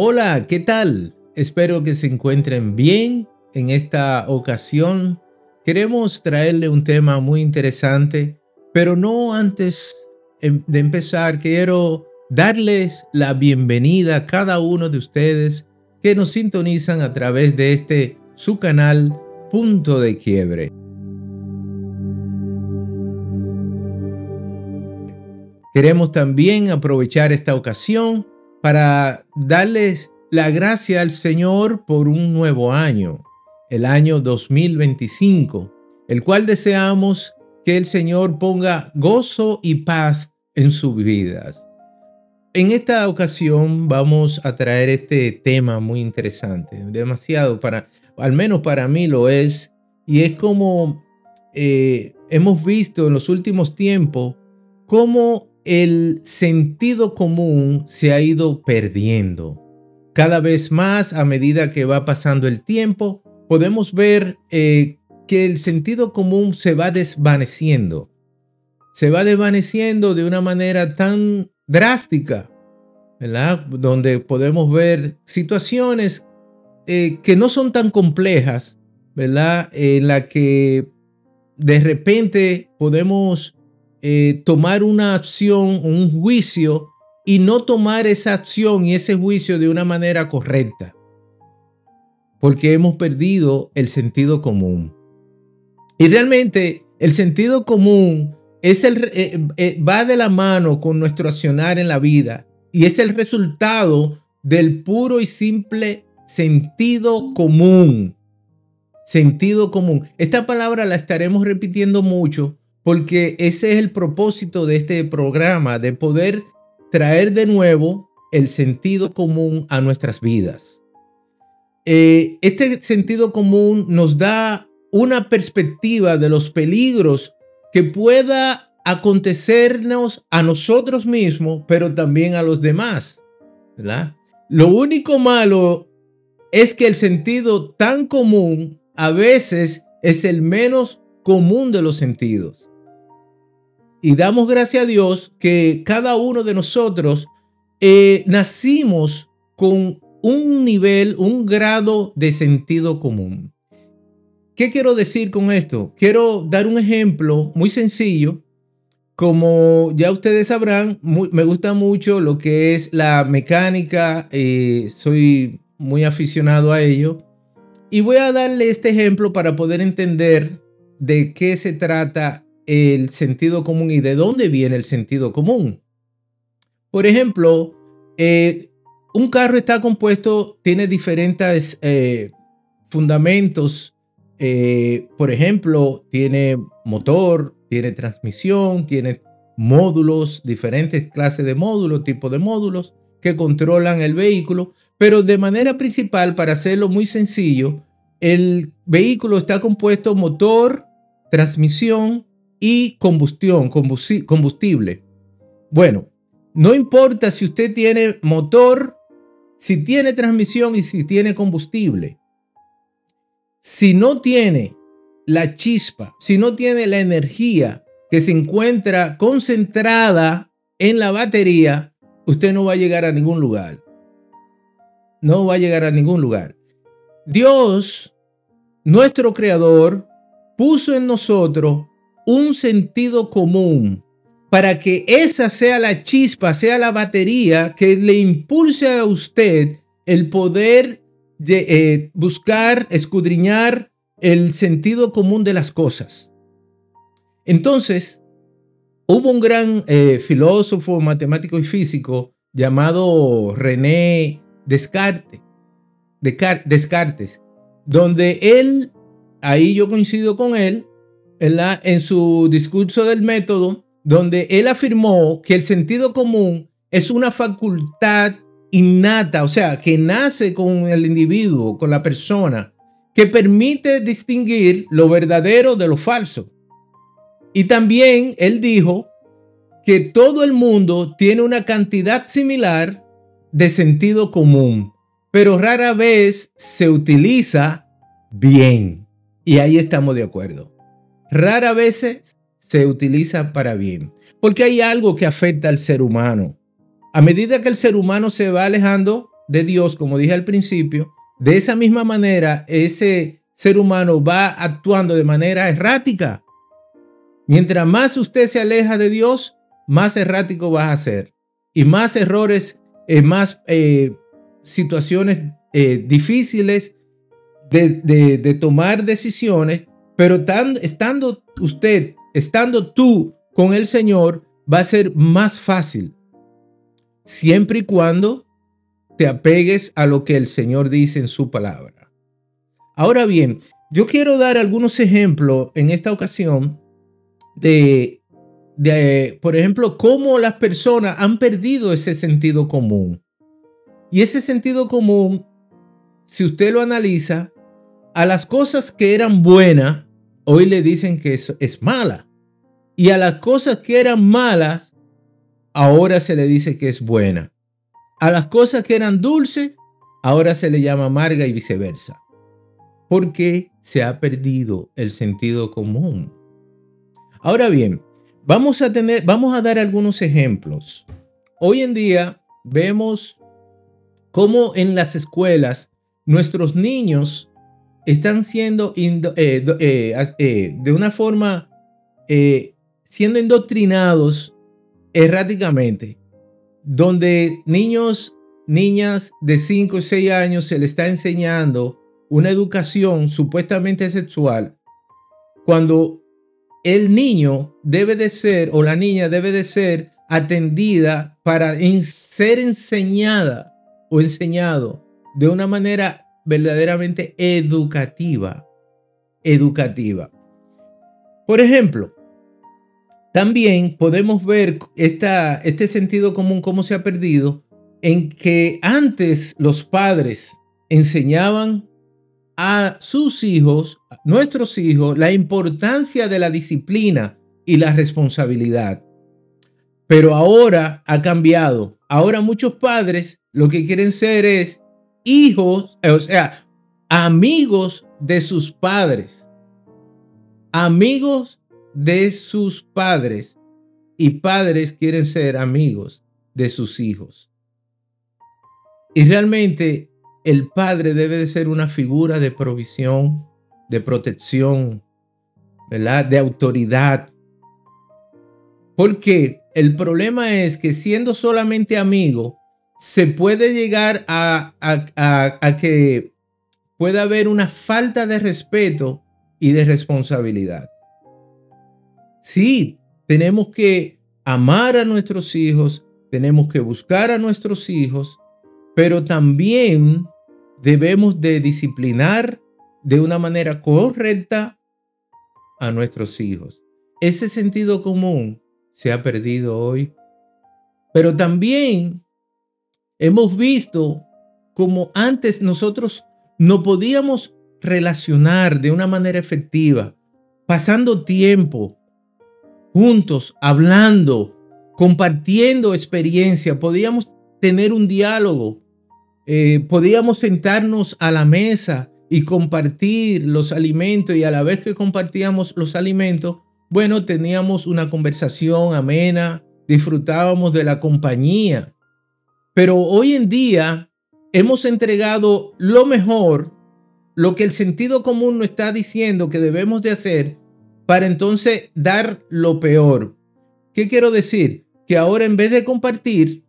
Hola, ¿qué tal? Espero que se encuentren bien. En esta ocasión queremos traerle un tema muy interesante, pero no antes de empezar, quiero darles la bienvenida a cada uno de ustedes que nos sintonizan a través de su canal Punto de Quiebre. Queremos también aprovechar esta ocasión para darles la gracia al Señor por un nuevo año, el año 2025, el cual deseamos que el Señor ponga gozo y paz en sus vidas. En esta ocasión vamos a traer este tema muy interesante, demasiado al menos para mí lo es, y es como hemos visto en los últimos tiempos cómo el sentido común se ha ido perdiendo. Cada vez más, a medida que va pasando el tiempo, podemos ver que el sentido común se va desvaneciendo. Se va desvaneciendo de una manera tan drástica, ¿verdad? Donde podemos ver situaciones que no son tan complejas, ¿verdad? En la que de repente podemos tomar una acción, un juicio, y no tomar esa acción y ese juicio de una manera correcta, porque hemos perdido el sentido común. Y realmente el sentido común va de la mano con nuestro accionar en la vida y es el resultado del puro y simple sentido común. Sentido común. Esta palabra la estaremos repitiendo mucho porque ese es el propósito de este programa, de poder traer de nuevo el sentido común a nuestras vidas. Este sentido común nos da una perspectiva de los peligros que pueda acontecernos a nosotros mismos, pero también a los demás, ¿verdad? Lo único malo es que el sentido tan común a veces es el menos común de los sentidos. Y damos gracias a Dios que cada uno de nosotros nacimos con un nivel, un grado de sentido común. ¿Qué quiero decir con esto? Quiero dar un ejemplo muy sencillo. Como ya ustedes sabrán, me gusta mucho lo que es la mecánica. Soy muy aficionado a ello. Y voy a darle este ejemplo para poder entender de qué se trata el sentido común y de dónde viene el sentido común. Por ejemplo, un carro está compuesto, tiene diferentes fundamentos. Por ejemplo, tiene motor, tiene transmisión, tiene módulos, diferentes clases de módulos, tipos de módulos que controlan el vehículo. Pero de manera principal, para hacerlo muy sencillo, el vehículo está compuesto motor, transmisión y combustible. Bueno, no importa si usted tiene motor, si tiene transmisión y si tiene combustible. Si no tiene la chispa, si no tiene la energía que se encuentra concentrada en la batería, usted no va a llegar a ningún lugar. No va a llegar a ningún lugar. Dios, nuestro creador, puso en nosotros un sentido común para que esa sea la chispa, sea la batería que le impulse a usted el poder buscar, escudriñar el sentido común de las cosas. Entonces, hubo un gran filósofo, matemático y físico llamado René Descartes, donde él, ahí yo coincido con él, en su discurso del método, donde él afirmó que el sentido común es una facultad innata, o sea, que nace con el individuo, con la persona, que permite distinguir lo verdadero de lo falso. Y también él dijo que todo el mundo tiene una cantidad similar de sentido común, pero rara vez se utiliza bien. Y ahí estamos de acuerdo. Rara vez se utiliza para bien, porque hay algo que afecta al ser humano. A medida que el ser humano se va alejando de Dios, como dije al principio, de esa misma manera ese ser humano va actuando de manera errática. Mientras más usted se aleja de Dios, más errático vas a ser y más errores, más situaciones difíciles de tomar decisiones, pero estando tú con el Señor, va a ser más fácil, siempre y cuando te apegues a lo que el Señor dice en su palabra. Ahora bien, yo quiero dar algunos ejemplos en esta ocasión de por ejemplo, cómo las personas han perdido ese sentido común. Y ese sentido común, si usted lo analiza, a las cosas que eran buenas, hoy le dicen que es mala. Y a las cosas que eran malas, ahora se le dice que es buena. A las cosas que eran dulces, ahora se le llama amarga y viceversa. Porque se ha perdido el sentido común. Ahora bien, vamos a dar algunos ejemplos. Hoy en día vemos cómo en las escuelas nuestros niños están siendo de una forma siendo indoctrinados erráticamente, donde niñas de 5 y 6 años se les está enseñando una educación supuestamente sexual, cuando el niño debe de ser o la niña debe de ser atendida para ser enseñada o enseñado de una manera verdaderamente educativa. Por ejemplo, también podemos ver este sentido común, cómo se ha perdido, en que antes los padres enseñaban a sus hijos, nuestros hijos, la importancia de la disciplina y la responsabilidad. Pero ahora ha cambiado. Ahora muchos padres lo que quieren ser es hijos, o sea, amigos de sus padres. Amigos de sus padres. Y padres quieren ser amigos de sus hijos. Y realmente el padre debe de ser una figura de provisión, de protección, ¿verdad? De autoridad. Porque el problema es que siendo solamente amigo, se puede llegar a que pueda haber una falta de respeto y de responsabilidad. Sí, tenemos que amar a nuestros hijos, tenemos que buscar a nuestros hijos, pero también debemos de disciplinar de una manera correcta a nuestros hijos. Ese sentido común se ha perdido hoy. Pero también hemos visto como antes nosotros no podíamos relacionar de una manera efectiva, pasando tiempo juntos, hablando, compartiendo experiencia. Podíamos tener un diálogo, podíamos sentarnos a la mesa y compartir los alimentos, y a la vez que compartíamos los alimentos, bueno, teníamos una conversación amena, disfrutábamos de la compañía. Pero hoy en día hemos entregado lo mejor, lo que el sentido común nos está diciendo que debemos de hacer, para entonces dar lo peor. ¿Qué quiero decir? Que ahora en vez de compartir,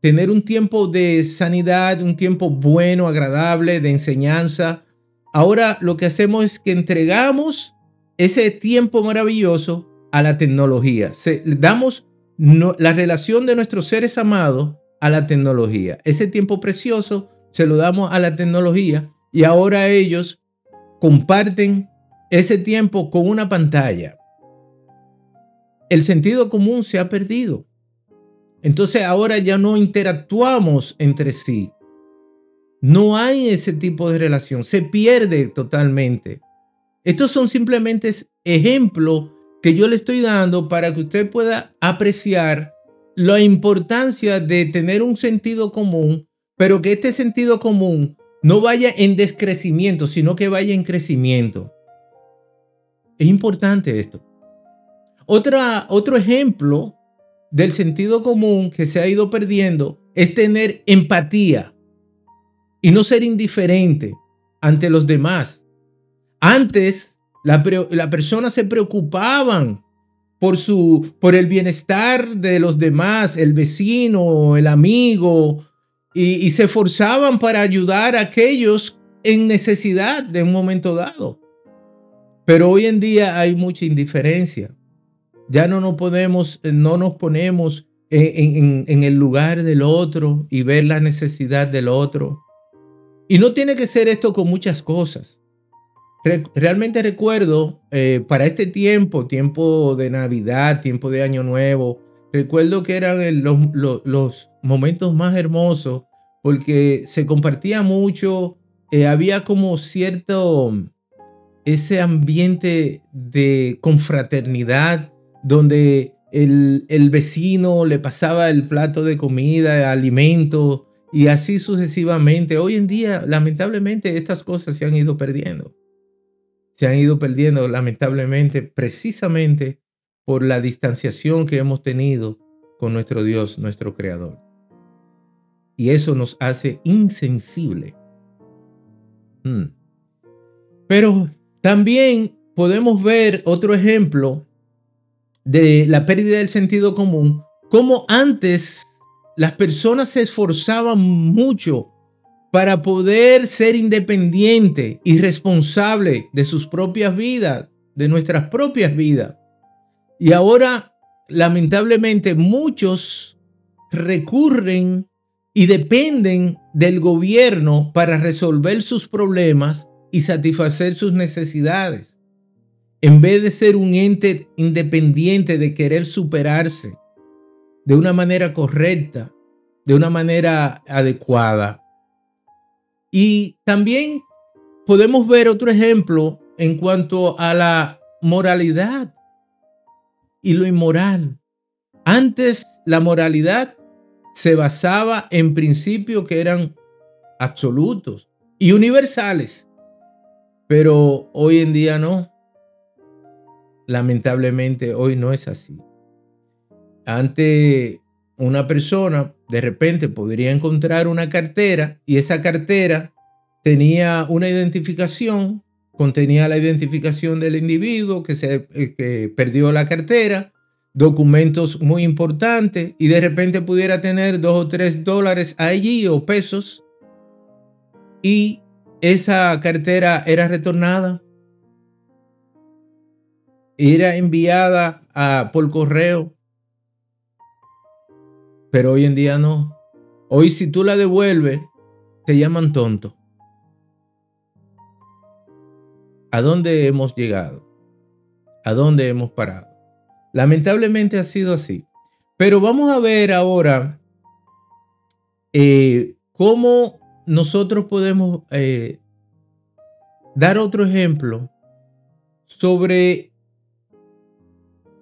tener un tiempo de sanidad, un tiempo bueno, agradable, de enseñanza, ahora lo que hacemos es que entregamos ese tiempo maravilloso a la tecnología. Damos la relación de nuestros seres amados a la tecnología. Ese tiempo precioso se lo damos a la tecnología y ahora ellos comparten ese tiempo con una pantalla. El sentido común se ha perdido. Entonces ahora ya no interactuamos entre sí. No hay ese tipo de relación. Se pierde totalmente. Estos son simplemente ejemplos que yo le estoy dando para que usted pueda apreciar la importancia de tener un sentido común, pero que este sentido común no vaya en descrecimiento, sino que vaya en crecimiento. Es importante esto. Otro ejemplo del sentido común que se ha ido perdiendo es tener empatía. y no ser indiferente ante los demás. Antes, la persona se preocupaban por el bienestar de los demás, el vecino, el amigo, y se esforzaban para ayudar a aquellos en necesidad de un momento dado. Pero hoy en día hay mucha indiferencia. Ya no nos ponemos en el lugar del otro y ver la necesidad del otro. Y no tiene que ser esto con muchas cosas. Realmente recuerdo para este tiempo de Navidad, tiempo de Año Nuevo, recuerdo que eran los momentos más hermosos porque se compartía mucho, había como ese ambiente de confraternidad donde el vecino le pasaba el plato de comida, alimento y así sucesivamente. Hoy en día, lamentablemente, estas cosas se han ido perdiendo. Se han ido perdiendo, lamentablemente, precisamente por la distanciación que hemos tenido con nuestro Dios, nuestro Creador. Y eso nos hace insensible. Pero también podemos ver otro ejemplo de la pérdida del sentido común, como antes las personas se esforzaban mucho para poder ser independiente y responsable de sus propias vidas, de nuestras propias vidas. Y ahora, lamentablemente, muchos recurren y dependen del gobierno para resolver sus problemas y satisfacer sus necesidades, en vez de ser un ente independiente, de querer superarse de una manera correcta, de una manera adecuada. Y también podemos ver otro ejemplo en cuanto a la moralidad y lo inmoral. Antes la moralidad se basaba en principios que eran absolutos y universales, pero hoy en día no. Lamentablemente hoy no es así. Antes una persona de repente podría encontrar una cartera y esa cartera tenía una identificación, contenía la identificación del individuo que perdió la cartera, documentos muy importantes y de repente pudiera tener $2 o $3 allí o pesos y esa cartera era retornada, era enviada por correo. Pero hoy en día no. Hoy si tú la devuelves, te llaman tonto. ¿A dónde hemos llegado? ¿A dónde hemos parado? Lamentablemente ha sido así. Pero vamos a ver ahora cómo nosotros podemos dar otro ejemplo sobre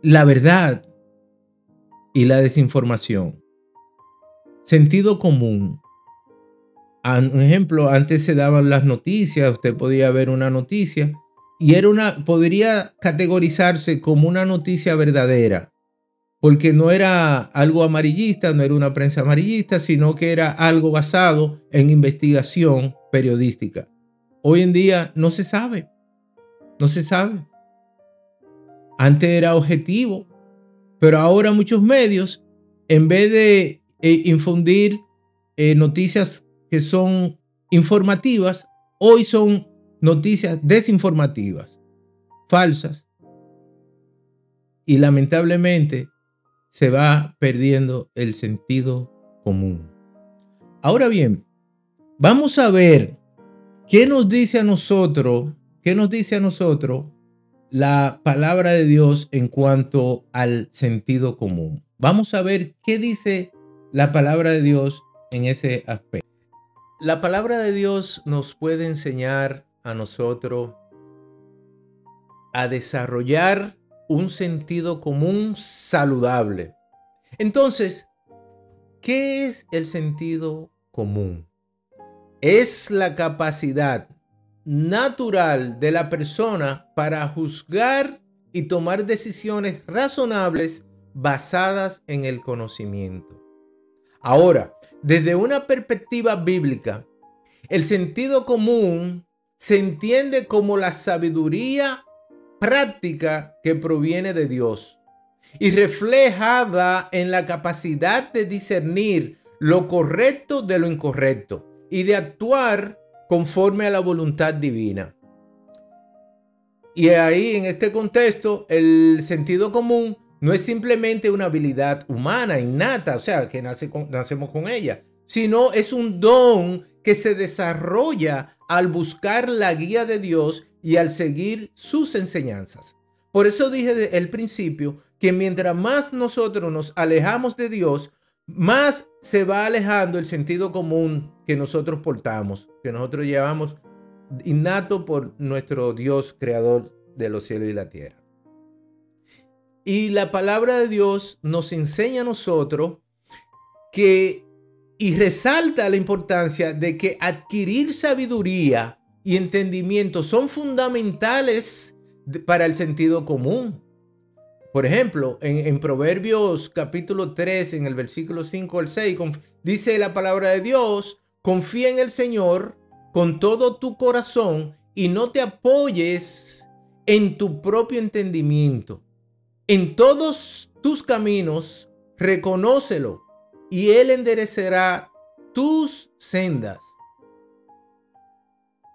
la verdad y la desinformación. Sentido común. Un ejemplo, antes se daban las noticias, usted podía ver una noticia y podría categorizarse como una noticia verdadera, porque no era algo amarillista, no era una prensa amarillista, sino que era algo basado en investigación periodística. Hoy en día no se sabe, no se sabe. Antes era objetivo, pero ahora muchos medios, en vez de infundir noticias que son informativas, hoy son noticias desinformativas, falsas. Y lamentablemente se va perdiendo el sentido común. Ahora bien, vamos a ver qué nos dice a nosotros la palabra de Dios en cuanto al sentido común. Vamos a ver qué dice la palabra de Dios en ese aspecto. La palabra de Dios nos puede enseñar a nosotros a desarrollar un sentido común saludable. Entonces, ¿qué es el sentido común? Es la capacidad natural de la persona para juzgar y tomar decisiones razonables basadas en el conocimiento. Ahora, desde una perspectiva bíblica, El sentido común se entiende como la sabiduría práctica que proviene de Dios y reflejada en la capacidad de discernir lo correcto de lo incorrecto y de actuar conforme a la voluntad divina. Y ahí, en este contexto, el sentido común no es simplemente una habilidad humana innata, o sea, que nacemos con ella, sino es un don que se desarrolla al buscar la guía de Dios y al seguir sus enseñanzas. Por eso dije desde el principio que mientras más nosotros nos alejamos de Dios, más se va alejando el sentido común que nosotros portamos, que nosotros llevamos innato por nuestro Dios creador de los cielos y la tierra. Y la palabra de Dios nos enseña a nosotros y resalta la importancia de que adquirir sabiduría y entendimiento son fundamentales para el sentido común. Por ejemplo, en Proverbios capítulo 3, en el versículo 5 al 6, dice la palabra de Dios: confía en el Señor con todo tu corazón y no te apoyes en tu propio entendimiento. En todos tus caminos reconócelo y Él enderecerá tus sendas.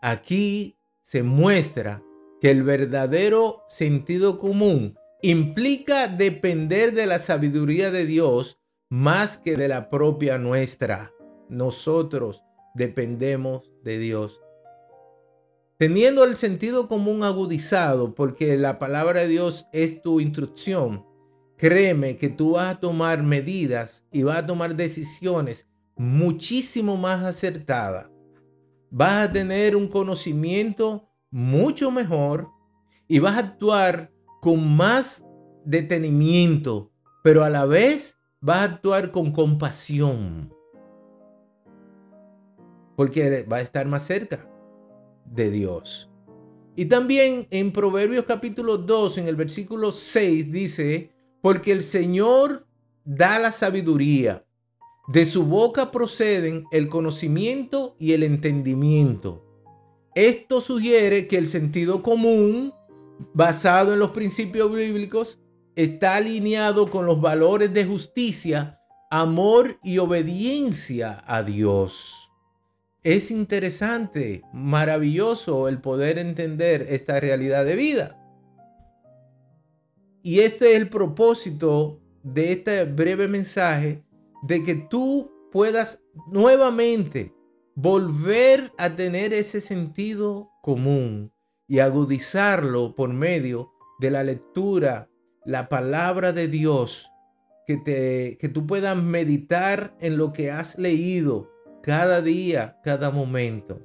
Aquí se muestra que el verdadero sentido común implica depender de la sabiduría de Dios más que de la propia nuestra. Nosotros dependemos de Dios. Teniendo el sentido común agudizado, porque la palabra de Dios es tu instrucción, créeme que tú vas a tomar medidas y vas a tomar decisiones muchísimo más acertadas. Vas a tener un conocimiento mucho mejor y vas a actuar con más detenimiento, pero a la vez vas a actuar con compasión, porque va a estar más cerca de Dios. Y también en Proverbios capítulo 2, en el versículo 6 dice: porque el Señor da la sabiduría, de su boca proceden el conocimiento y el entendimiento. Esto sugiere que el sentido común, basado en los principios bíblicos, está alineado con los valores de justicia, amor y obediencia a Dios. Es interesante, maravilloso el poder entender esta realidad de vida. Y este es el propósito de este breve mensaje, de que tú puedas nuevamente volver a tener ese sentido común y agudizarlo por medio de la lectura, la palabra de Dios, que tú puedas meditar en lo que has leído cada día, cada momento.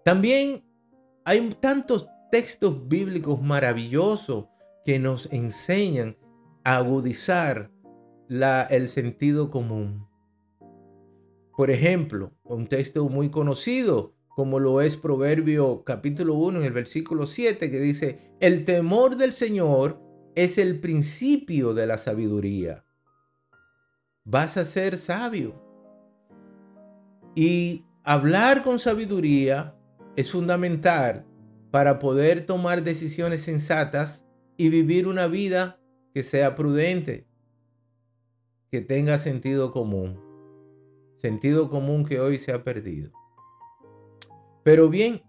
También hay tantos textos bíblicos maravillosos que nos enseñan a agudizar el sentido común. Por ejemplo, un texto muy conocido como lo es Proverbio capítulo 1 en el versículo 7, que dice: el temor del Señor es el principio de la sabiduría. Vas a ser sabio. Y hablar con sabiduría es fundamental para poder tomar decisiones sensatas y vivir una vida que sea prudente, que tenga sentido común que hoy se ha perdido. Pero bien,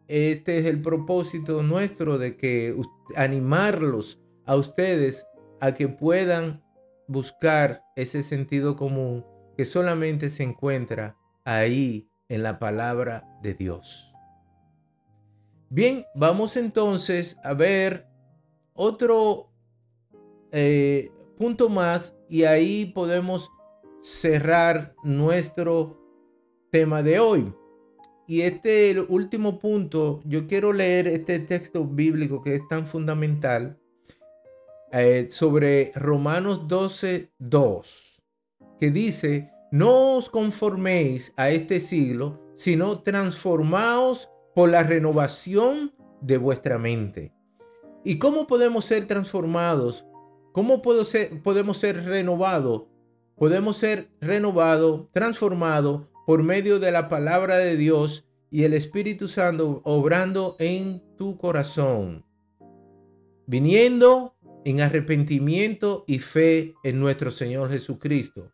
este es el propósito nuestro, de que animarlos a ustedes a que puedan buscar ese sentido común que solamente se encuentra ahí en la palabra de Dios. Bien, vamos entonces a ver otro punto más, y ahí podemos cerrar nuestro tema de hoy. Y el último punto, yo quiero leer este texto bíblico que es tan fundamental, sobre Romanos 12:2, que dice: no os conforméis a este siglo, sino transformaos por la renovación de vuestra mente. ¿Y cómo podemos ser transformados? ¿Cómo podemos ser renovados? Podemos ser renovados, transformados por medio de la palabra de Dios y el Espíritu Santo obrando en tu corazón, viniendo en arrepentimiento y fe en nuestro Señor Jesucristo.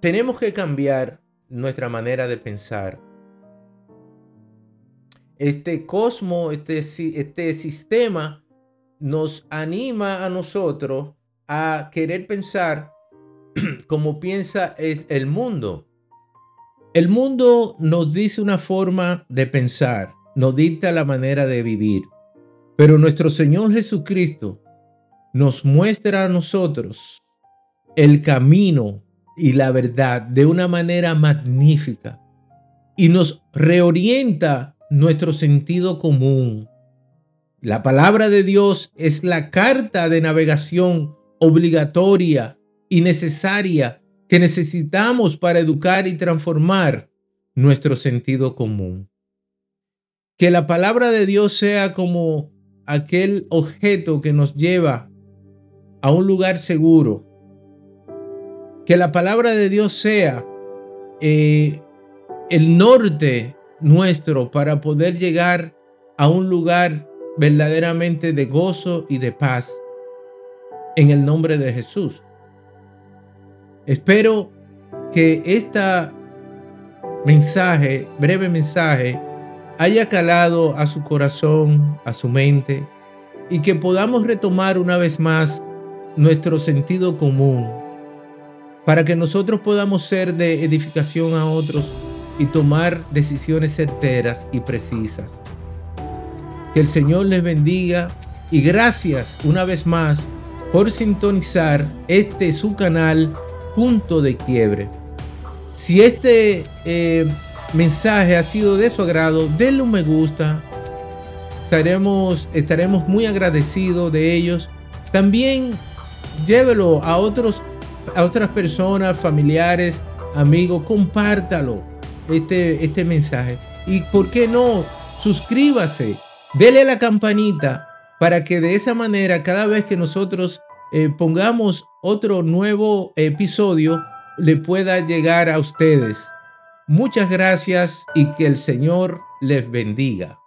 Tenemos que cambiar nuestra manera de pensar. Este cosmos, este sistema nos anima a nosotros a querer pensar como piensa el mundo. El mundo nos dice una forma de pensar, nos dicta la manera de vivir, pero nuestro Señor Jesucristo nos muestra a nosotros el camino y la verdad de una manera magnífica y nos reorienta nuestro sentido común. La palabra de Dios es la carta de navegación obligatoria y necesaria que necesitamos para educar y transformar nuestro sentido común. Que la palabra de Dios sea como aquel objeto que nos lleva a un lugar seguro. Que la palabra de Dios sea el norte nuestro para poder llegar a un lugar verdaderamente de gozo y de paz. En el nombre de Jesús. Espero que este mensaje, breve mensaje, haya calado a su corazón, a su mente, y que podamos retomar una vez más nuestro sentido común, para que nosotros podamos ser de edificación a otros y tomar decisiones certeras y precisas. Que el Señor les bendiga y gracias una vez más por sintonizar su canal Punto de Quiebre. Si este mensaje ha sido de su agrado, denle un me gusta. Estaremos muy agradecidos de ellos. También llévelo a otras personas, familiares, amigos, compártalo este mensaje. Y por qué no, suscríbase, dele a la campanita para que de esa manera cada vez que nosotros pongamos otro nuevo episodio le pueda llegar a ustedes. Muchas gracias y que el Señor les bendiga.